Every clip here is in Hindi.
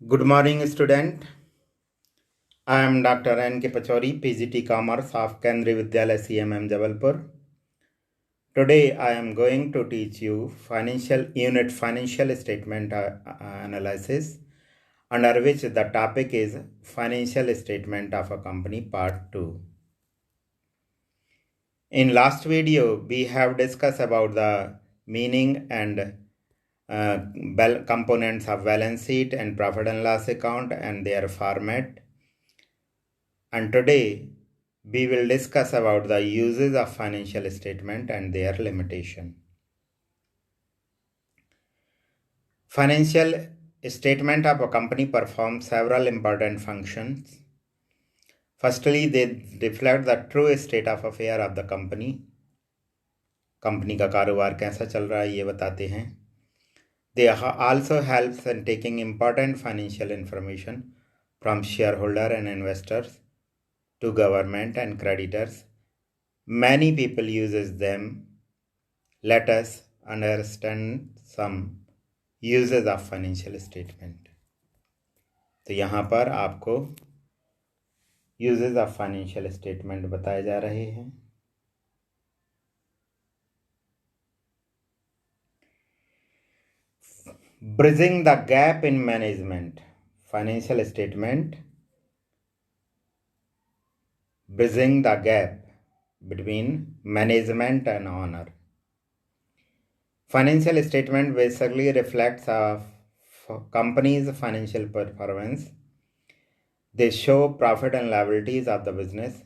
Good morning, student. I am Dr. N. K. Pachori, PGT Commerce of Kendriya Vidyalaya CMM Jabalpur. Today, I am going to teach you financial statement analysis, under which the topic is financial statement of a company part 2. In last video, we have discussed about the meaning and components of balance sheet and profit and loss account and their format. And today we will discuss about the uses of financial statement and their limitation. Financial statement of a company performs several important functions. Firstly, they reflect the true state of affair of the company. Company का कारोबार कैसा चल रहा है ये बताते हैं. They also helps in taking important financial information from shareholder and investors to government and creditors. Many people uses them. Let us understand some uses of financial statement. तो यहाँ पर आपको uses of financial statement बताए जा रहे हैं. Bridging the gap in management. Financial statement bridging the gap between management and owner. Financial statement basically reflects a company's financial performance. They show profit and liabilities of the business.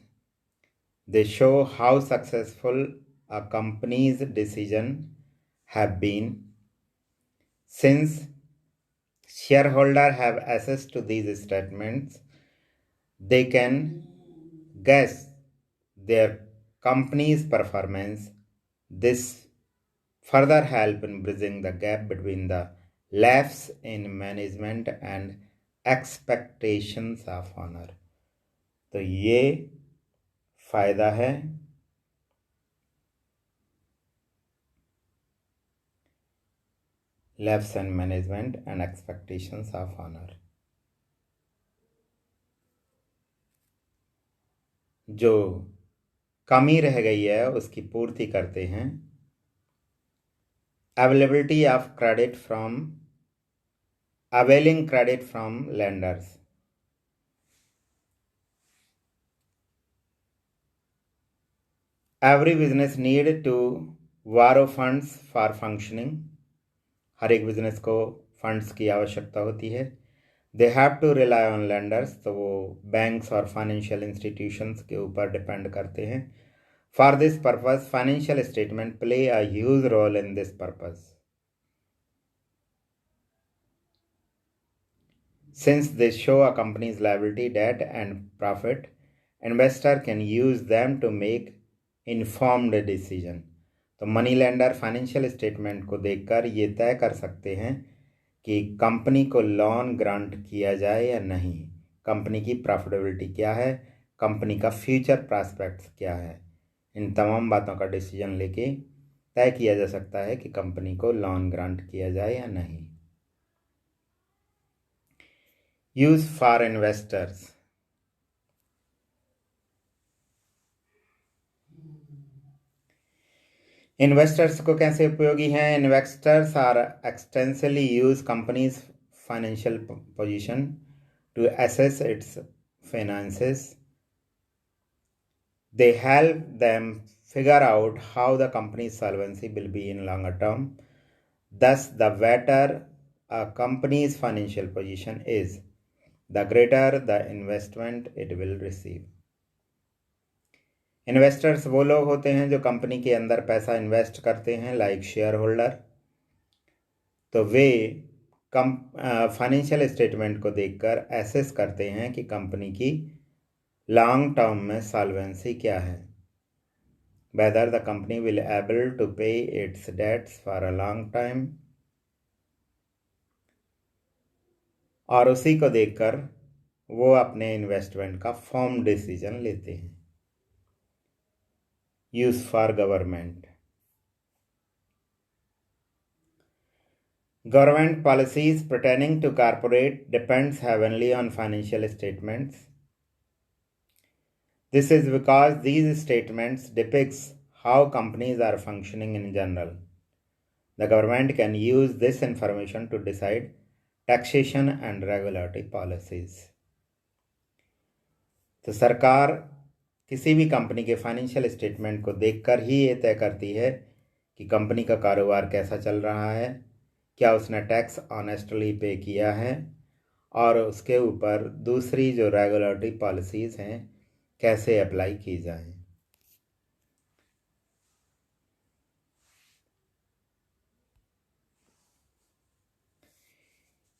They show how successful a company's decisions have been. Since shareholders have access to these statements, they can guess their company's performance. This further helps in bridging the gap between the lapse in management and expectations of owner. तो ये फायदा है lapse in management and expectations of owner. जो कमी रह गई है उसकी पूर्ति करते हैं. Availability of credit from availing credit from lenders. Every business need to borrow funds for functioning. हर एक बिजनेस को फंड्स की आवश्यकता होती है. They have to rely on lenders, तो वो बैंक्स और फाइनेंशियल इंस्टीट्यूशंस के ऊपर डिपेंड करते हैं. For this purpose financial statement play a huge role in this purpose. Since they show a company's liability, debt and profit, investor can use them to make informed decision. तो मनी लेंडर फाइनेंशियल स्टेटमेंट को देखकर ये तय कर सकते हैं कि कंपनी को लोन ग्रांट किया जाए या नहीं, कंपनी की प्रॉफिटेबिलिटी क्या है, कंपनी का फ्यूचर प्रॉस्पेक्ट्स क्या है. इन तमाम बातों का डिसीजन लेके तय किया जा सकता है कि कंपनी को लोन ग्रांट किया जाए या नहीं. Use for investors. इन्वेस्टर्स को कैसे उपयोगी हैं. Investors are extensively use companies financial position to assess its finances. They help them figure out how the company's solvency will be in longer term. Thus, the better a company's financial position is, the greater the investment it will receive. Investors वो लोग होते हैं जो कंपनी के अंदर पैसा इन्वेस्ट करते हैं, लाइक शेयर होल्डर. तो वे फाइनेंशियल स्टेटमेंट को देखकर एसेस करते हैं कि कंपनी की लॉन्ग टर्म में सॉल्वेंसी क्या है, whether the company will able to pay its debts for a long time. और उसी को देखकर वो अपने इन्वेस्टमेंट का फॉर्म डिसीजन लेते हैं. Use for government. Government policies pertaining to corporate depends heavily on financial statements. This is because these statements depicts how companies are functioning in general. The government can use this information to decide taxation and regulatory policies. तो सरकार किसी भी कंपनी के फाइनेंशियल स्टेटमेंट को देखकर ही ये तय करती है कि कंपनी का कारोबार कैसा चल रहा है, क्या उसने टैक्स ऑनेस्टली पे किया है, और उसके ऊपर दूसरी जो रेगुलेटरी पॉलिसीज़ हैं कैसे अप्लाई की जाएं।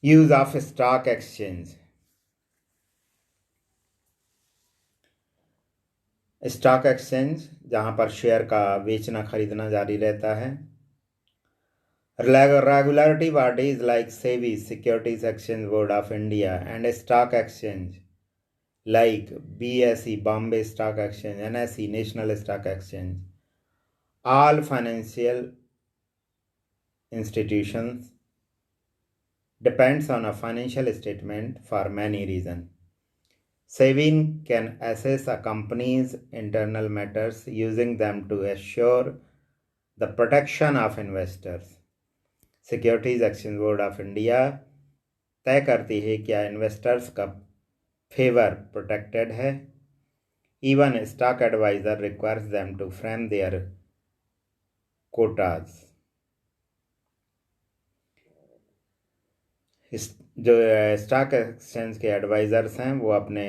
Use of stock exchange. Stock exchange जहां पर शेयर का बेचना खरीदना जारी रहता है। Regulatory bodies like SEBI, Securities Exchange Board of India, and stock exchange like BSE, Bombay Stock Exchange, NSE, National Stock Exchange, all financial institutions depends on a financial statement for many reasons. SEBI can assess a company's internal matters using them to assure the protection of investors. Securities exchange board of India तय करती है क्या इन्वेस्टर्स का फेवर प्रोटेक्टेड है। Even stock advisor requires them to frame their quotas. जो स्टॉक एक्सचेंज के एडवाइजर्स हैं वो अपने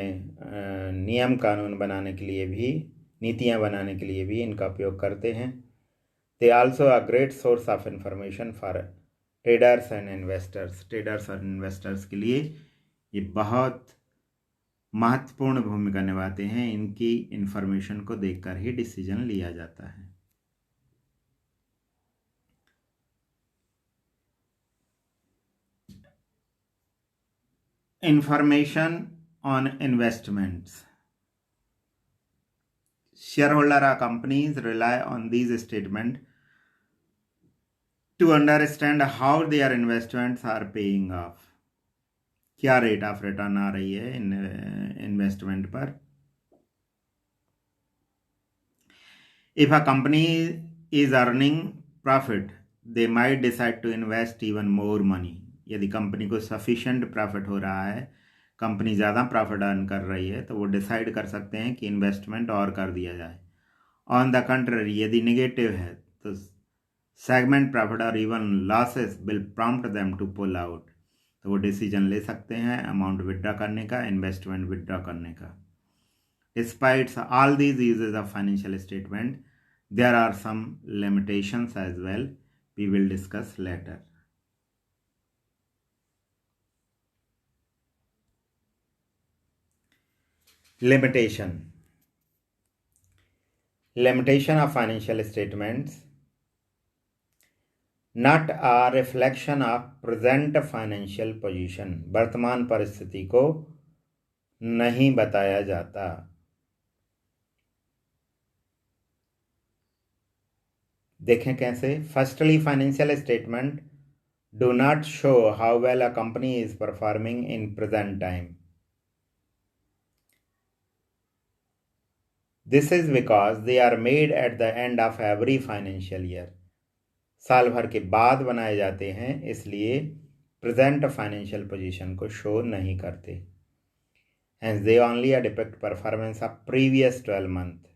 नियम कानून बनाने के लिए भी, नीतियां बनाने के लिए भी इनका उपयोग करते हैं। They also a great source of information for traders and investors. Traders और इन्वेस्टर्स के लिए ये बहुत महत्वपूर्ण भूमिका निभाते हैं। इनकी इंफॉर्मेशन को देखकर ही डिसीजन लिया जाता है। Information on investments. shareholder or companies rely on these statements to understand how their investments are paying off. क्या रेट ऑफ रिटर्न आ रही है इन्वेस्टमेंट पर। If a company is earning profit they might decide to invest even more money. यदि कंपनी को सफिशिएंट प्रॉफिट हो रहा है, कंपनी ज़्यादा प्रॉफिट अर्न कर रही है, तो वो डिसाइड कर सकते हैं कि इन्वेस्टमेंट और कर दिया जाए। ऑन द कंट्ररी यदि नेगेटिव है तो सेगमेंट प्रॉफिट और even losses will prompt them to pull out. तो वो डिसीजन ले सकते हैं अमाउंट विड्रॉ करने का, इन्वेस्टमेंट विड्रॉ करने का। Despite all these uses of financial statement there are some limitations as well, we will discuss later. limitation of financial statements not a reflection of present financial position। वर्तमान परिस्थिति को नहीं बताया जाता। देखें कैसे। Firstly financial statement do not show how well a company is performing in present time. This is because they are made at the end of every financial year. साल भर के बाद बनाए जाते हैं, इसलिए प्रेजेंट फाइनेंशियल पोजीशन को शो नहीं करते। Hence they only depict performance of previous 12 months.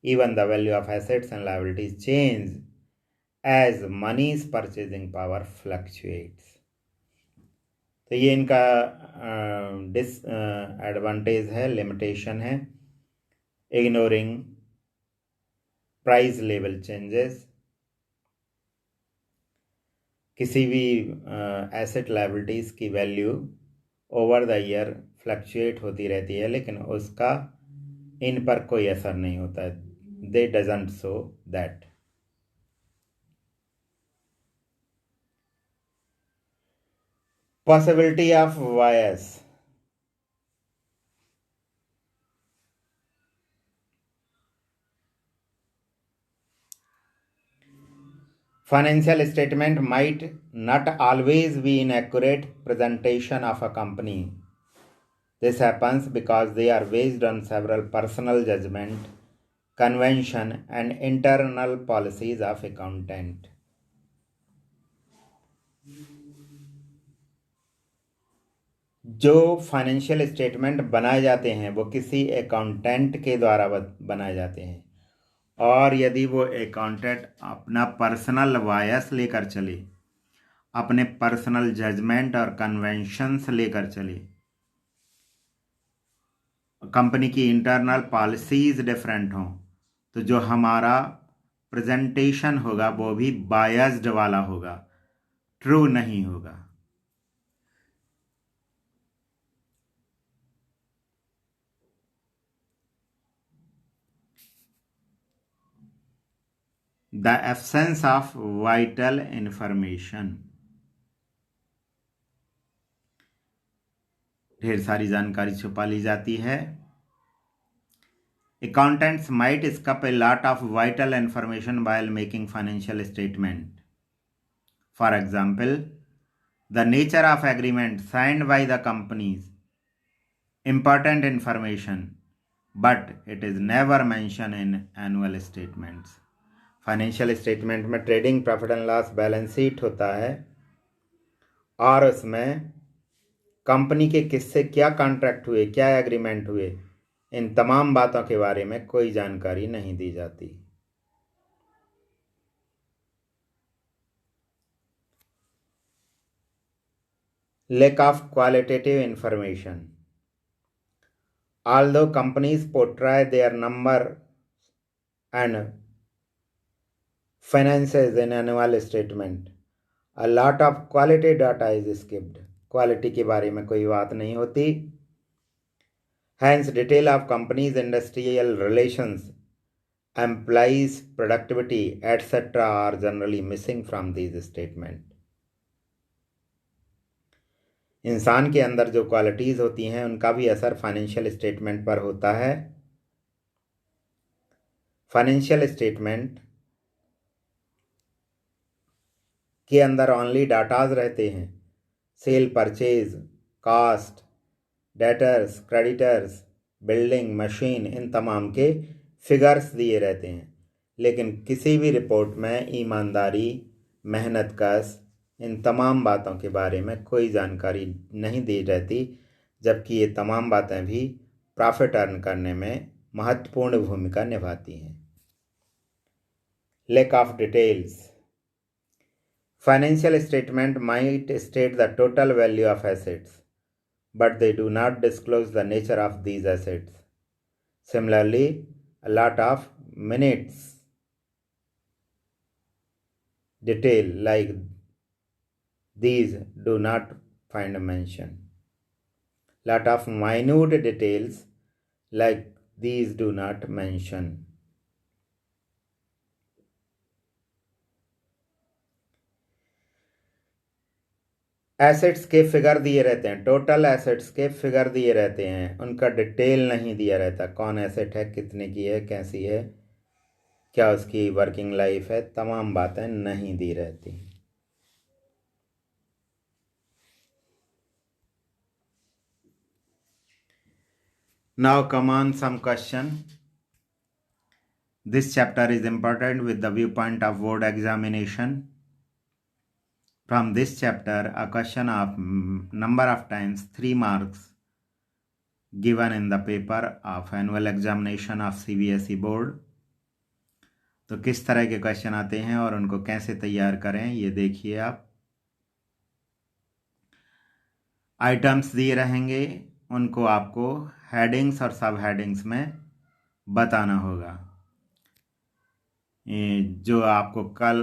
Even the value of assets and liabilities change as money's purchasing power fluctuates। तो ये इनका डिसएडवांटेज है, लिमिटेशन है। Ignoring price level changes. किसी भी एसेट लायबिलिटीज़ की value over the year fluctuate होती रहती है, लेकिन उसका इन पर कोई असर नहीं होता है। दे doesn't show that. Possibility of bias. Financial statement might not always be an accurate presentation of a company. This happens because they are based on several personal judgment, convention and internal policies of accountant. जो फाइनेंशियल स्टेटमेंट बनाए जाते हैं वो किसी अकाउंटेंट के द्वारा बनाए जाते हैं, और यदि वो अकाउंटेंट अपना पर्सनल बायस लेकर चले, अपने पर्सनल जजमेंट और कन्वेंशंस लेकर चले, कंपनी की इंटरनल पॉलिसीज डिफरेंट हों, तो जो हमारा प्रेजेंटेशन होगा वो भी बायस्ड वाला होगा, ट्रू नहीं होगा। The absence of vital information, ढेर सारी जानकारी छुपा ली जाती है। Accountants might skip a lot of vital information while making financial statement. For example, the nature of agreement signed by the companies, important information, but it is never mentioned in annual statements. Financial statement में trading profit and loss balance sheet होता है, और उसमें कंपनी के किससे क्या कॉन्ट्रैक्ट हुए, क्या एग्रीमेंट हुए, इन तमाम बातों के बारे में कोई जानकारी नहीं दी जाती। Lack of qualitative information. Although companies portray their number and finances in annual statement, a lot of quality data is skipped. Quality के बारे में कोई बात नहीं होती। Hence, detail of companies' industrial relations, employees' productivity, etc. are generally missing from these statements. इंसान के अंदर जो क्वालिटीज़ होती हैं उनका भी असर फाइनेंशियल स्टेटमेंट पर होता है। फाइनेंशियल स्टेटमेंट के अंदर ओनली डाटाज रहते हैं, sale, purchase, cost, debtors, creditors, building, machine, इन तमाम के फिगर्स दिए रहते हैं, लेकिन किसी भी रिपोर्ट में ईमानदारी, मेहनत कश, इन तमाम बातों के बारे में कोई जानकारी नहीं दी रहती, जबकि ये तमाम बातें भी प्रॉफिट अर्न करने में महत्वपूर्ण भूमिका निभाती हैं। Lack of details. Financial statement might state the total value of assets, but they do not disclose the nature of these assets. Similarly, a lot of minutes detail like these do not find mention. Lot of minute details like these do not mention. Assets के फिगर दिए रहते हैं, टोटल एसेट्स के फिगर दिए रहते हैं, उनका डिटेल नहीं दिया रहता, कौन एसेट है, कितने की है, कैसी है, क्या उसकी वर्किंग लाइफ है, तमाम बातें नहीं दी रहती। Now come on some question. This chapter is important with the viewpoint of board examination. From this chapter, a question of number of times 3 marks given in the paper of annual examination of CBSE board. तो किस तरह के क्वेश्चन आते हैं और उनको कैसे तैयार करें ये देखिए आप. आइटम्स दिए रहेंगे, उनको आपको हेडिंग्स और सब हेडिंग्स में बताना होगा. जो आपको कल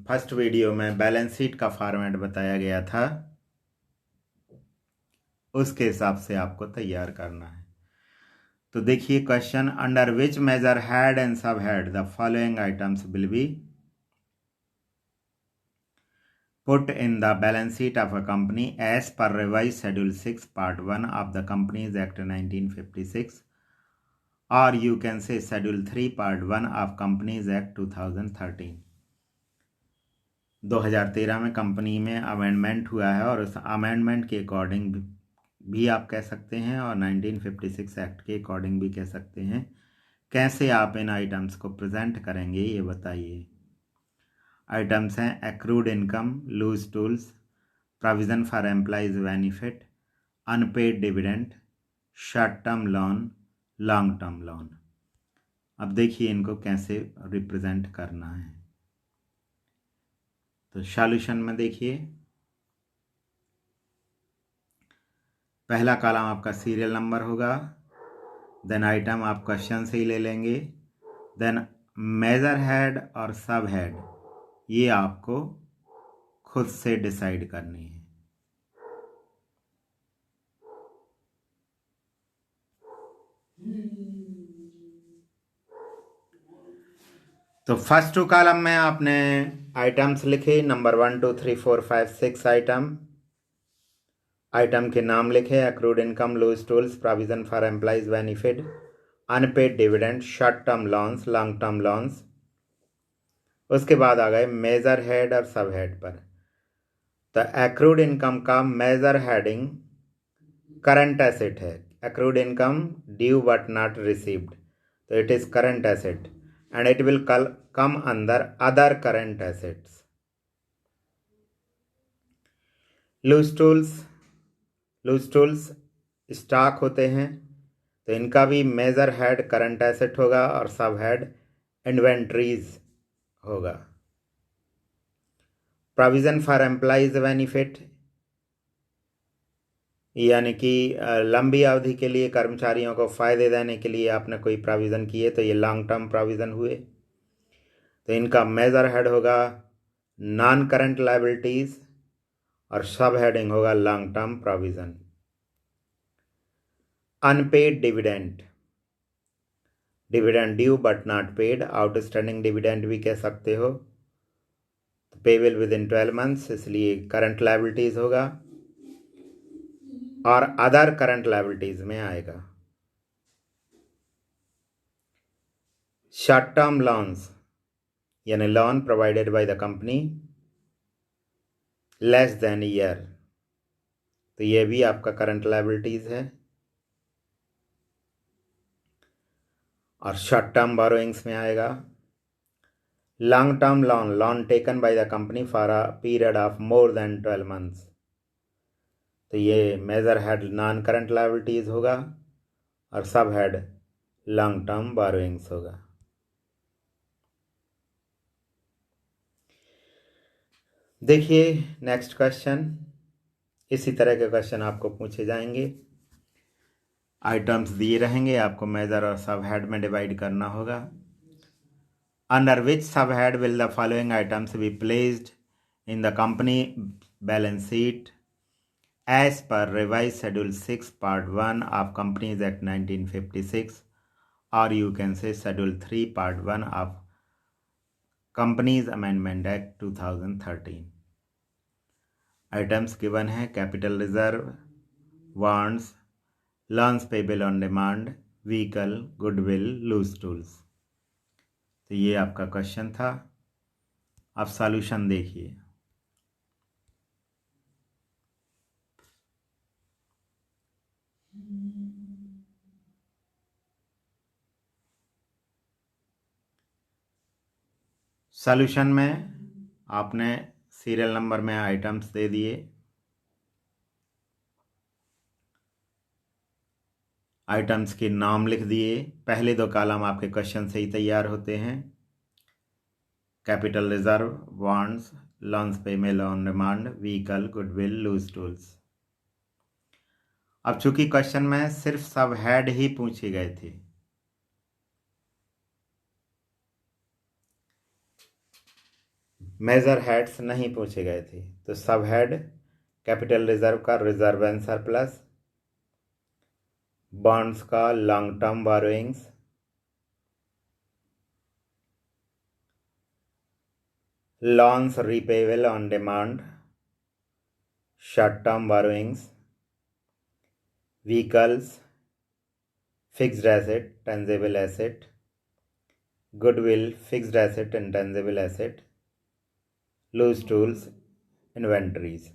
फर्स्ट वीडियो में बैलेंस शीट का फॉर्मेट बताया गया था उसके हिसाब से आपको तैयार करना है. तो देखिए question, under which major head and sub head the following items will be put in the balance sheet of a company as per revised schedule 6 part 1 of the Companies Act 1956, or you can say schedule 3 part 1 of Companies Act 2013. 2013 में कंपनी में अमेंडमेंट हुआ है और उस अमेंडमेंट के अकॉर्डिंग भी आप कह सकते हैं और 1956 एक्ट के अकॉर्डिंग भी कह सकते हैं। कैसे आप इन आइटम्स को प्रेजेंट करेंगे ये बताइए। आइटम्स हैं accrued income, loose tools, provision for employees benefit, unpaid dividend, short term loan, long term loan. अब देखिए इनको कैसे रिप्रेजेंट करना है। तो सॉल्यूशन में देखिए, पहला कॉलम आपका सीरियल नंबर होगा, देन आइटम आप क्वेश्चन से ही ले लेंगे, देन मेजर हेड और सब हेड ये आपको खुद से डिसाइड करनी है। तो फर्स्ट टू कॉलम में आपने आइटम्स लिखे, नंबर 1 2 3 4 5 6 आइटम के नाम लिखे, accrued income, loose tools, provision for employees benefit, unpaid dividend, short term loans, long term loans. उसके बाद आ गए मेजर हेड और सब हेड पर। तो एक्रूड इनकम का मेजर हेडिंग करंट एसेट है। Accrued income due but not received, तो it is current asset and it will come under other current assets. Loose tools stock होते हैं, तो इनका भी मेजर हेड करंट एसेट होगा और सब हेड इन्वेंट्रीज होगा। प्रोविजन फॉर एम्प्लॉयज बेनिफिट यानी कि लंबी अवधि के लिए कर्मचारियों को फ़ायदे देने के लिए आपने कोई प्रोविज़न किए, तो ये लॉन्ग टर्म प्रोविज़न हुए। तो इनका मेजर हेड होगा नॉन करंट लायबिलिटीज़ और सब हेडिंग होगा long term provision. Unpaid dividend due but not paid, outstanding dividend भी कह सकते हो। तो पेबल विद इन 12 मंथ्स, इसलिए करंट लायबिलिटीज़ होगा और अदर करंट लायबिलिटीज़ में आएगा। शॉर्ट टर्म लॉन्स यानी loan provided by the company less than year, तो ये भी आपका करंट लायबिलिटीज़ है। और शॉर्ट टर्म बोरोइंग्स में आएगा। Long term loan taken by the company for a period of more than 12 months, तो ये major head non current liabilities होगा और सब हेड लॉन्ग टर्म बोरोइंग्स होगा। देखिए नेक्स्ट क्वेश्चन, इसी तरह के क्वेश्चन आपको पूछे जाएंगे। आइटम्स दिए रहेंगे, आपको मेजर और सब हेड में डिवाइड करना होगा। अंडर विच सब head will the following items be placed in the company balance sheet as per revised schedule 6 part 1 of Companies Act 1956, or you can say schedule 3 part 1 of Companies Amendment Act 2013. Items given है capital reserve, warrants, loans payable on demand, vehicle, goodwill, loose tools. तो ये आपका क्वेश्चन था। अब सॉल्यूशन देखिए। सॉल्यूशन में आपने सीरियल नंबर में आइटम्स दे दिए, आइटम्स के नाम लिख दिए। पहले दो कॉलम आपके क्वेश्चन से ही तैयार होते हैं, capital reserve, warrants, loans payable on demand, vehicle, goodwill, loose tools. अब चूंकि क्वेश्चन में सिर्फ सब हेड ही पूछे गए थे, मेजर हेड्स नहीं पूछे गए थे, तो सब हेड कैपिटल रिजर्व का रिजर्व एंड सरप्लस, बॉन्ड्स का long term borrowings, loans repayable on demand, short term borrowings, vehicles, fixed asset, tangible asset, goodwill, fixed asset and tangible asset, loose tools, inventories.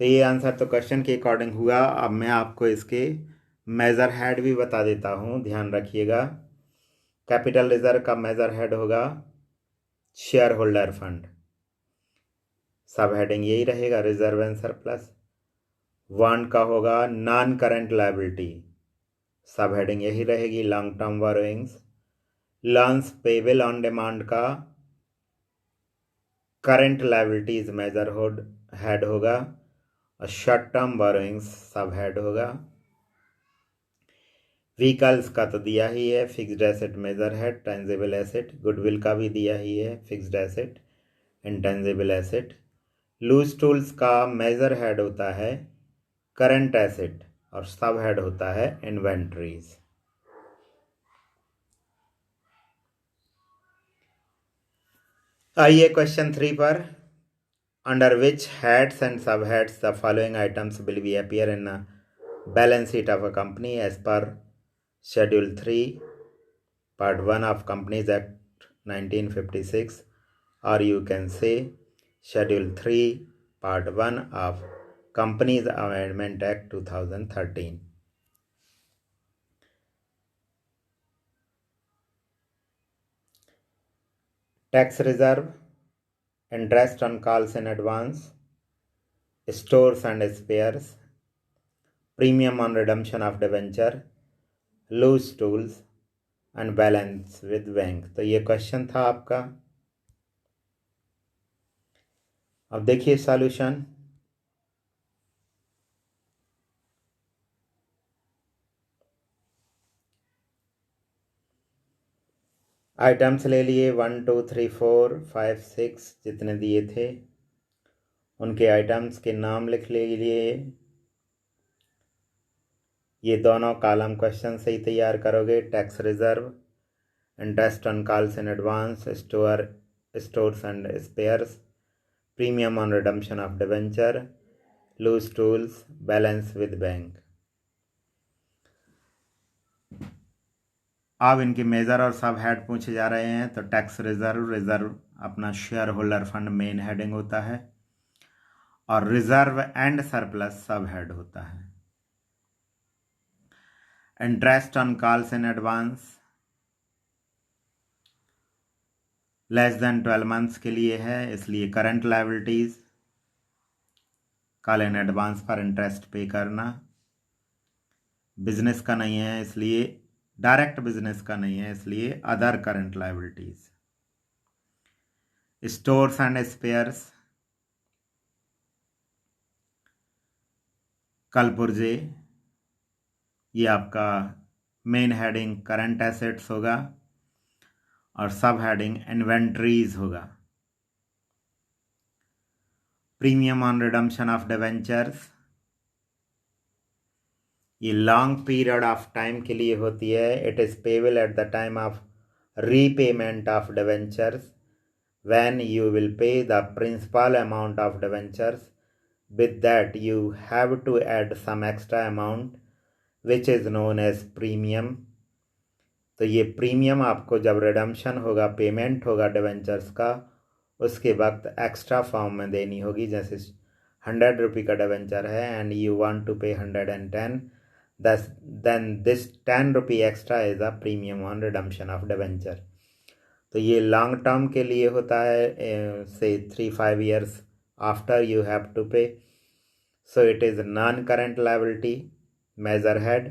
तो ये आंसर तो क्वेश्चन के अकॉर्डिंग हुआ। अब मैं आपको इसके मेजर हेड भी बता देता हूँ, ध्यान रखिएगा। कैपिटल रिजर्व का मेजर हेड होगा share holder fund, sub heading यही रहेगा, रिजर्व एंड सरप्लस। वांट का होगा non current liability, sub heading यही रहेगी, long term borrowings. Loans payable on demand का करंट लायबिलिटीज मेजर हेड होगा, और short term borrowings sub head होगा। व्हीकल्स का तो दिया ही है, fixed asset major head, tangible asset, goodwill का भी दिया ही है, fixed asset, intangible asset. Loose tools का मेजर हेड होता है करंट एसेट, और सब हेड होता है इन्वेंट्रीज। आइए क्वेश्चन 3 पर। Under which heads and sub heads the following items will be appear in balance sheet of a company as per schedule 3 part 1 of Companies Act 1956, or you can say schedule 3 part 1 of Companies Amendment Act 2013. Tax reserve, interest on calls in advance, stores and spares, premium on redemption of debenture, loose tools and balance with bank। तो ये क्वेश्चन था आपका। अब देखिए सॉल्यूशन। आइटम्स ले लिए 1 2 3 4 5 6 जितने दिए थे, उनके आइटम्स के नाम लिख लीजिए। ये दोनों कॉलम क्वेश्चन से ही तैयार करोगे। Tax reserve, interest on calls in advance, stores and spares, premium on redemption of debenture, loose tools, balance with bank. अब इनके मेजर और सब हेड पूछे जा रहे हैं। तो टैक्स रिजर्व अपना share holder fund main heading होता है, और रिजर्व एंड सरप्लस सब हेड होता है। Interest on calls in advance less than 12 months के लिए है, इसलिए current liabilities, call in advance पर इंटरेस्ट पे करना। बिजनेस का नहीं है, इसलिए डायरेक्ट बिजनेस का नहीं है, इसलिए other current liabilities. Stores and spares, कलपुर्जे, ये आपका मेन हेडिंग करंट एसेट्स होगा, और सब हेडिंग इन्वेंट्रीज होगा। Premium on redemption of debentures, ये लॉन्ग पीरियड ऑफ टाइम के लिए होती है। It is payable at the time of repayment of debentures when you will pay the principal amount of debentures. With that you have to add some extra amount which is known as premium। तो ये प्रीमियम आपको जब रिडम्पशन होगा, पेमेंट होगा डिबेंचर्स का, उसके वक्त एक्स्ट्रा फॉर्म में देनी होगी। जैसे 100 रुपये का डिबेंचर है एंड यू वांट टू पे 110, then this 10 रुपये extra is a premium on redemption of debenture. तो ये लॉन्ग टर्म के लिए होता है, से 3-5 years after you have to pay. So it is non current liability major head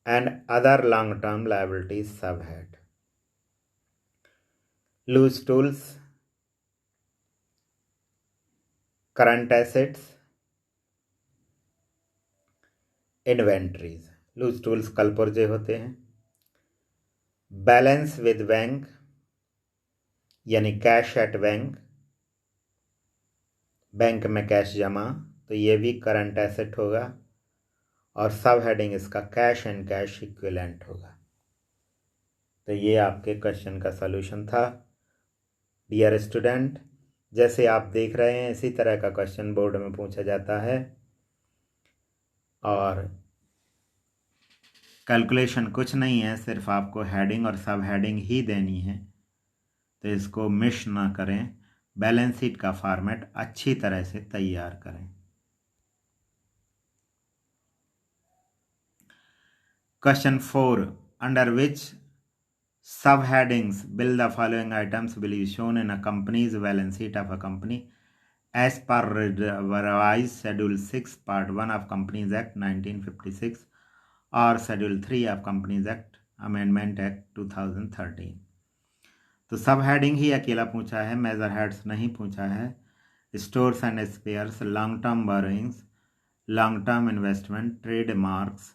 and other long term liability sub head. Loose tools, current assets, inventories. Loose tools कलपुर्जे होते हैं। बैलेंस विद बैंक यानी कैश एट बैंक, बैंक में कैश जमा, तो ये भी करंट एसेट होगा, और सब हेडिंग इसका कैश एंड कैश इक्विवेलेंट होगा। तो ये आपके क्वेश्चन का सॉल्यूशन था। डियर स्टूडेंट, जैसे आप देख रहे हैं इसी तरह का क्वेश्चन बोर्ड में पूछा जाता है, और कैलकुलेशन कुछ नहीं है, सिर्फ आपको हेडिंग और सब हेडिंग ही देनी है। तो इसको मिस ना करें, बैलेंस शीट का फॉर्मेट अच्छी तरह से तैयार करें। Question 4, under which subheadings will the following items will be shown in a company's balance sheet of a company as per revised Schedule 6 Part 1 of Companies Act 1956 or Schedule 3 of Companies Act Amendment Act 2013। तो सब हेडिंग ही अकेला पूछा है, मेजर हेड्स नहीं पूछा है। Stores and spheres, long term borrowings, long term investment, trade marks,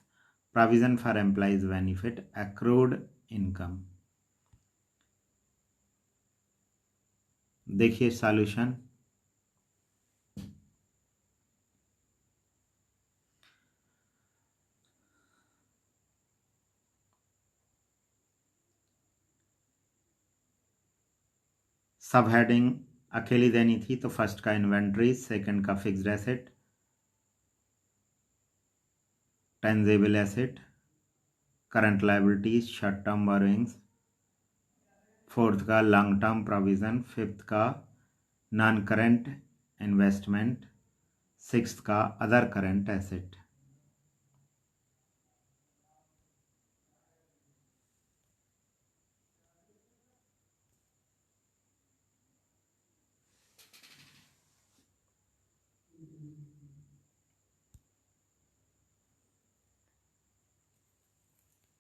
provision for employees benefit, accrued income. देखिए सॉल्यूशन। सब हेडिंग अकेली देनी थी तो फर्स्ट का इन्वेंट्री, सेकंड का fixed asset, tangible asset, current liabilities, short term borrowings, fourth का लॉन्ग टर्म प्रोविजन, फिफ्थ का नॉन करंट इन्वेस्टमेंट, सिक्स्थ का other current asset.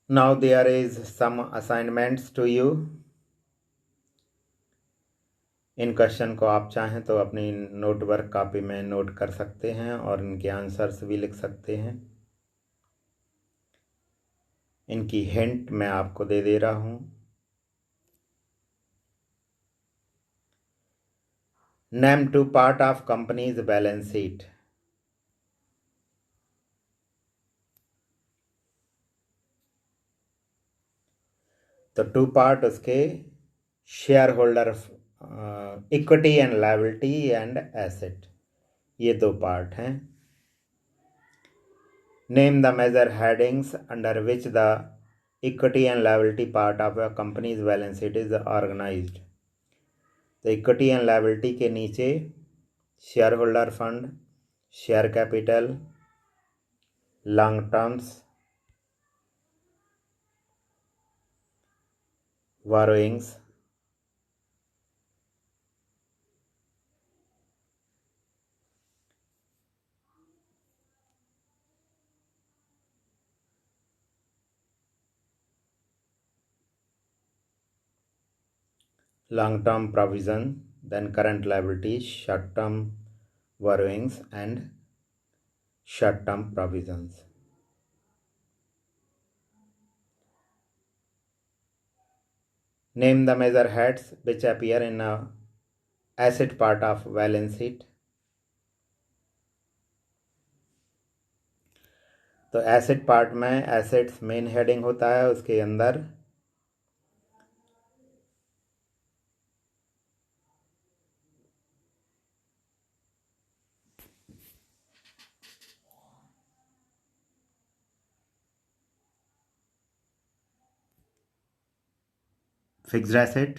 Now there is some assignments to you। In question को आप चाहें तो अपनी नोटवर्क कॉपी में नोट कर सकते हैं और इनके आंसर्स भी लिख सकते हैं। इनकी हिंट मैं आपको दे दे रहा हूं। Name two part of companies balance sheet. तो टू पार्ट उसके share holder, equity and liability and asset, ये दो पार्ट हैं। Name the major headings under which the equity and liability part of a companies balance sheet is organised. तो इक्विटी एंड लायबिलिटी के नीचे share holder fund, share capital, long terms, borrowings, long-term provision, then current liabilities, short-term borrowings and short-term provisions. Name the major heads which appear in a asset part of balance sheet। तो एसेट पार्ट में एसेट्स मेन हेडिंग होता है, उसके अंदर फिक्स्ड एसेट,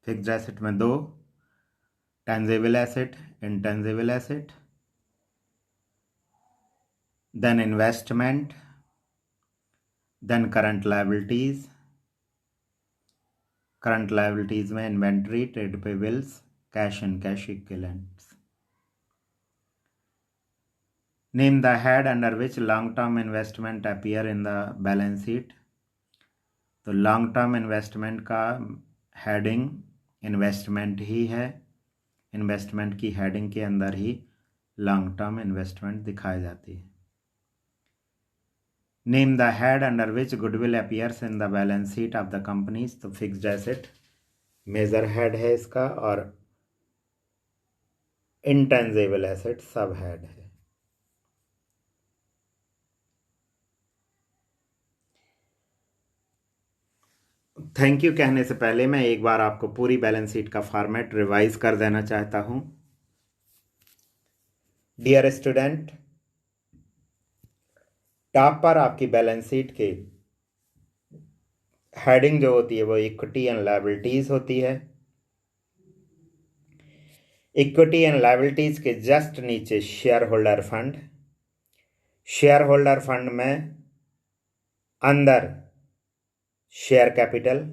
फिक्स्ड एसेट में दो, tangible asset, intangible asset, then investment, then current liabilities. Current liabilities में inventory, trade payables, cash and cash equivalents. Name the head under which long term investment appear in the balance sheet. तो लॉन्ग टर्म इन्वेस्टमेंट का हेडिंग इन्वेस्टमेंट ही है, इन्वेस्टमेंट की हेडिंग के अंदर ही लॉन्ग टर्म इन्वेस्टमेंट दिखाई जाती है। Name the head under which goodwill appears in the balance sheet of the companies. तो फिक्स्ड एसेट मेजर हेड है इसका और इंटेंजेबल एसेट सब हेड है। थैंक यू कहने से पहले मैं एक बार आपको पूरी बैलेंस शीट का फॉर्मेट रिवाइज कर देना चाहता हूं। डियर स्टूडेंट, टॉप पर आपकी बैलेंस शीट के हेडिंग जो होती है वो इक्विटी एंड लायबिलिटीज होती है। इक्विटी एंड लायबिलिटीज के जस्ट नीचे share holder fund. Share holder fund में अंदर शेयर कैपिटल,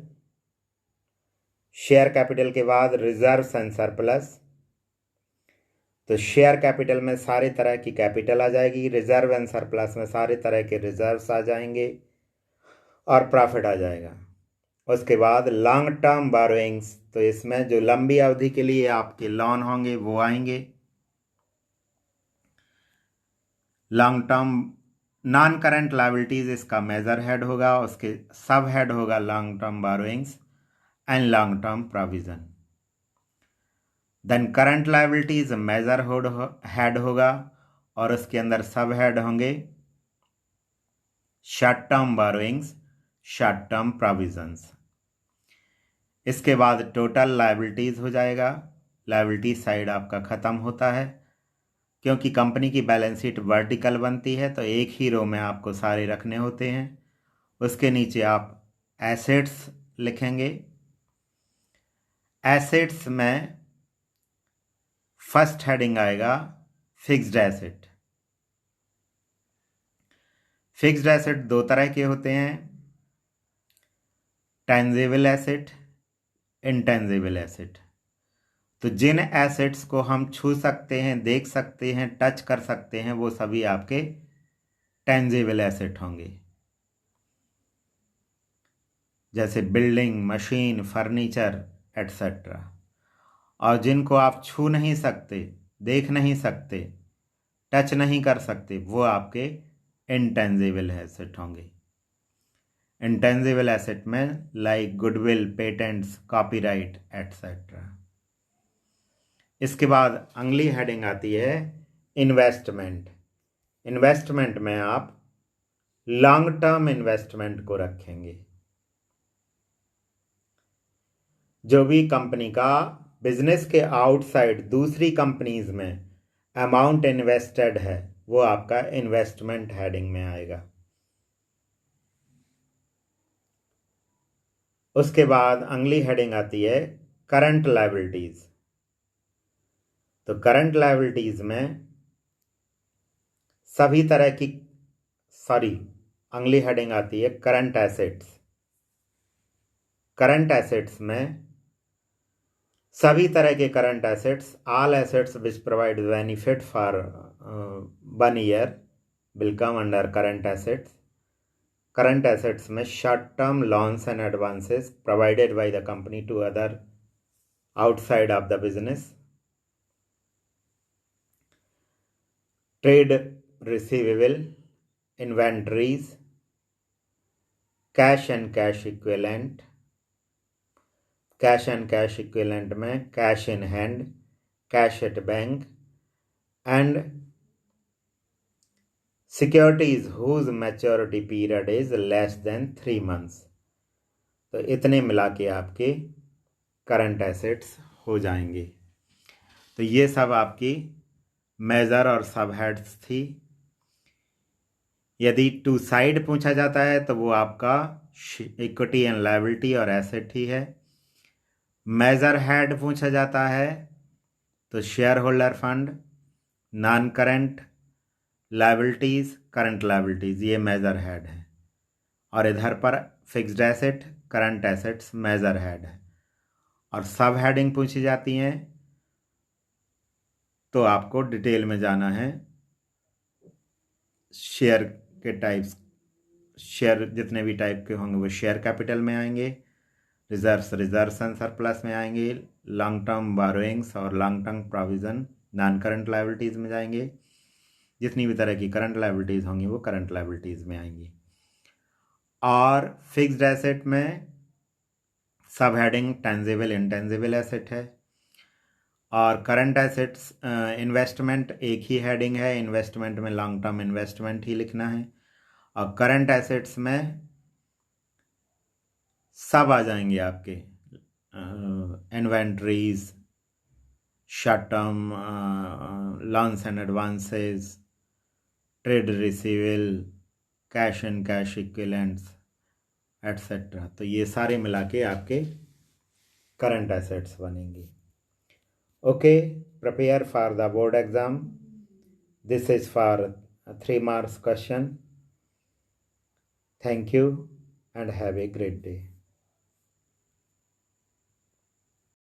शेयर कैपिटल के बाद रिजर्व्स एंड सरप्लस। तो शेयर कैपिटल में सारे तरह की कैपिटल आ जाएगी, रिजर्व एंड सरप्लस में सारे तरह के रिजर्व्स आ जाएंगे और प्रॉफिट आ जाएगा। उसके बाद लॉन्ग टर्म बोरोइंग्स, तो इसमें जो लंबी अवधि के लिए आपके लोन होंगे वो आएंगे। Long term non current liabilities इसका मेजर हेड होगा, उसके सब हेड होगा long term borrowings and long term provision. Then current liabilities major head होगा और उसके अंदर सब हेड होंगे short term borrowings, short term provisions. इसके बाद टोटल लायबिलिटीज हो जाएगा। लायबिलिटी साइड आपका ख़त्म होता है, क्योंकि कंपनी की बैलेंस शीट वर्टिकल बनती है तो एक ही रो में आपको सारे रखने होते हैं। उसके नीचे आप एसेट्स लिखेंगे। एसेट्स में फर्स्ट हेडिंग आएगा फिक्स्ड एसेट। फिक्स्ड एसेट दो तरह के होते हैं, टेंजिबल एसेट, इंटेंजिबल एसेट। तो जिन एसेट्स को हम छू सकते हैं, देख सकते हैं, टच कर सकते हैं, वो सभी आपके टेंजिबल एसेट होंगे, जैसे बिल्डिंग, मशीन, फर्नीचर एट्सेट्रा। और जिनको आप छू नहीं सकते, देख नहीं सकते, टच नहीं कर सकते, वो आपके इंटेंजिबल एसेट होंगे। इंटेंजिबल एसेट में like goodwill, patents, copyright etcetera. इसके बाद अगली हेडिंग आती है इन्वेस्टमेंट। इन्वेस्टमेंट में आप लॉन्ग टर्म इन्वेस्टमेंट को रखेंगे। जो भी कंपनी का बिजनेस के आउटसाइड दूसरी कंपनीज में अमाउंट इन्वेस्टेड है वो आपका इन्वेस्टमेंट हेडिंग में आएगा। उसके बाद अगली हेडिंग आती है करंट लायबिलिटीज। तो करंट लायबिलिटीज में सभी तरह की अगली हेडिंग आती है करंट एसेट्स। करंट एसेट्स में सभी तरह के current assets, all assets which provide benefit for 1 year will come under current assets. Current assets में short term loans and advances provided by the company to other outside of the business. Trade receivable, inventories, cash and cash equivalent. Cash and cash equivalent में cash in hand, cash at bank and securities whose maturity period is less than 3 months. तो इतने मिला के आपके करंट एसेट्स हो जाएंगे। तो ये सब आपकी मेजर और सब हेड्स थी। यदि टू साइड पूछा जाता है तो वो आपका इक्विटी एंड लायबिलिटी और एसेट ही है। मेजर हेड पूछा जाता है तो share holder fund, non current liabilities, current liabilities, ये मेजर हेड है। और इधर पर fixed asset, current assets major head है। और सब हेडिंग पूछी जाती हैं तो आपको डिटेल में जाना है। शेयर के टाइप्स, शेयर जितने भी टाइप के होंगे वो शेयर कैपिटल में आएंगे, रिजर्व्स एंड सरप्लस में आएंगे, लॉन्ग टर्म बोरोइंग्स और long term provision non current liabilities में जाएंगे। जितनी भी तरह की करंट लायबिलिटीज़ होंगी वो करंट लायबिलिटीज़ में आएंगी। और फिक्स्ड एसेट में सब हेडिंग टेंजिबल, इंटेंजिबल एसेट है। और करंट एसेट्स इन्वेस्टमेंट एक ही हेडिंग है, इन्वेस्टमेंट में लॉन्ग टर्म इन्वेस्टमेंट ही लिखना है। और करंट एसेट्स में सब आ जाएंगे आपके inventories, short term loans and advances, trade receivable, cash and cash equivalents etcetera. तो ये सारे मिला के आपके करंट एसेट्स बनेंगे। Okay. prepare for the board exam. This is for a 3 marks question. Thank you and have a great day.